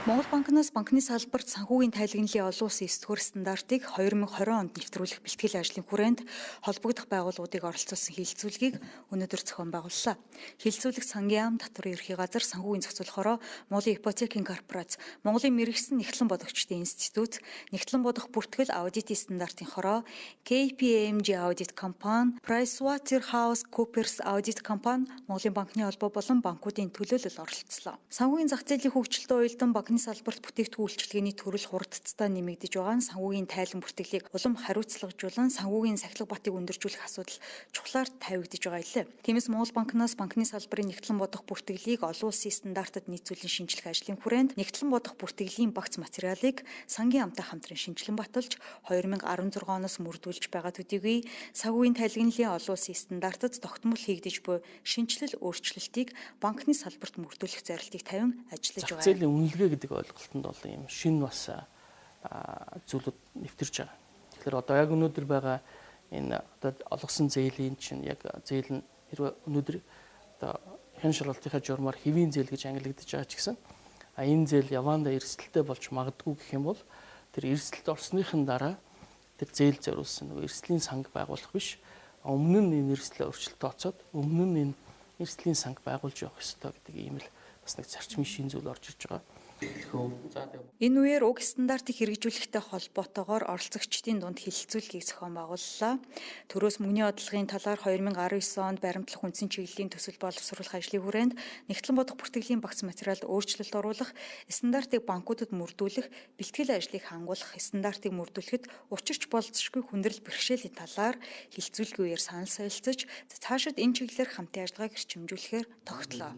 Монгол банкнаас банкны салбарт санхүүгийн тайлагналын олон улсын 9 дугаар стандартыг 2020 онд нэвтрүүлэх бэлтгэл ажлын хүрээнд холбогдох байгууллагуудыг оролцуулсан хилцүүлгийг өнөөдөр зохион байгууллаа. Хилцүүлэгт сангийн ам, татварын ерхий газар, санхүүгийн зохицуулахороо Монголын ипотекийн корпорац, Монголын мэргэжсэн нэгтлэн бодогчдын институт, нэгтлэн бодох бүртгэл аудитын стандартын хороо, KPMG аудит компани, PricewaterhouseCoopers аудит компани, Монголын банкны холбоо болон банкуудын төлөөлөл оролцлоо. Санхүүгийн зах зээлийн хөгжилтөд уялдан банкны салбарт бүтээгдэхүүн үйлчилгээний төрөл хурдцтай нэмэгдэж байгаа нь санхүүгийн тайлан бүртгэлийг улам хариуцлагажуулан санхүүгийн сахилга батыг өндөржүүлэх асуудал чухлаар тавигдж байгаа илээ. Тиймээс Монгол банкнаас банкны салбарын нэгтлэн бодох бүртгэлийг олон улсын стандартад нийцүүлэн шинжлэх ажлын хүрээнд нэгтлэн бодох бүртгэлийн багц материалыг сангийн амтай хамтран шинжилэн баталж 2016 оноос мөрдүүлж байгаа төдийгүй санхүүгийн тайлагналын олон улсын стандартад тогтмол хийгдэж буй шинжилэл өөрчлөлтийг банкны салбарт мөрдүүлэх зорилтыг тавин ажиллаж байгаа. Зах зээлийн үнэлгээ гэдэг ойлголтод бол ийм шинэ бас зүйлүүд нэвтэрж байгаа. Тэгэхээр одоо яг өнөөдөр байгаа энэ одоо олгосон зээлийн чинь яг зээл нь хэрвээ өнөөдөр одоо хэн шалгалтынхаа журмаар хэвийн зээл гэж ангилагдаж байгаа ч гэсэн энэ зээл явандаа эрсдэлтэй болж магадгүй гэх юм бол тэр эрсдэлд орсныхын дараа тэр зээл зориулсан нөгөө эрсдлийн санг байгуулах биш, өмнө нь энэ эрсдлээ өөрчлөлт тооцоод өмнө нь энэ эрсдлийн санг байгуулж явах ёстой гэдэг ийм л бас нэг зарчмын шин зүйл орж ирж байгаа. Энэ үеэр уг стандартыг хэрэгжүүлэхтэй холбоотойгоор оролцогчдын дунд хилцүүлгийг зохион байгууллаа. Төрөөс мөнгөний одлогын талаар 2019 онд баримтлах үндсэн чиглэлийн төсөл боловсруулах ажлын хүрээнд нэгтлэн бодох бүртгэлийн багц материалд өөрчлөлт оруулах, стандартыг банкудад мөрдүүлэх, бэлтгэл ажлыг хангуулах, стандартыг мөрдүүлэхэд учирч болцсошгүй хүндрэл бэрхшээлийн талаар хилцүүлгийн үеэр санал солилцож, цаашид энэ чиглэлээр хамтын ажиллагааг эрчимжүүлэхээр тогтлоо.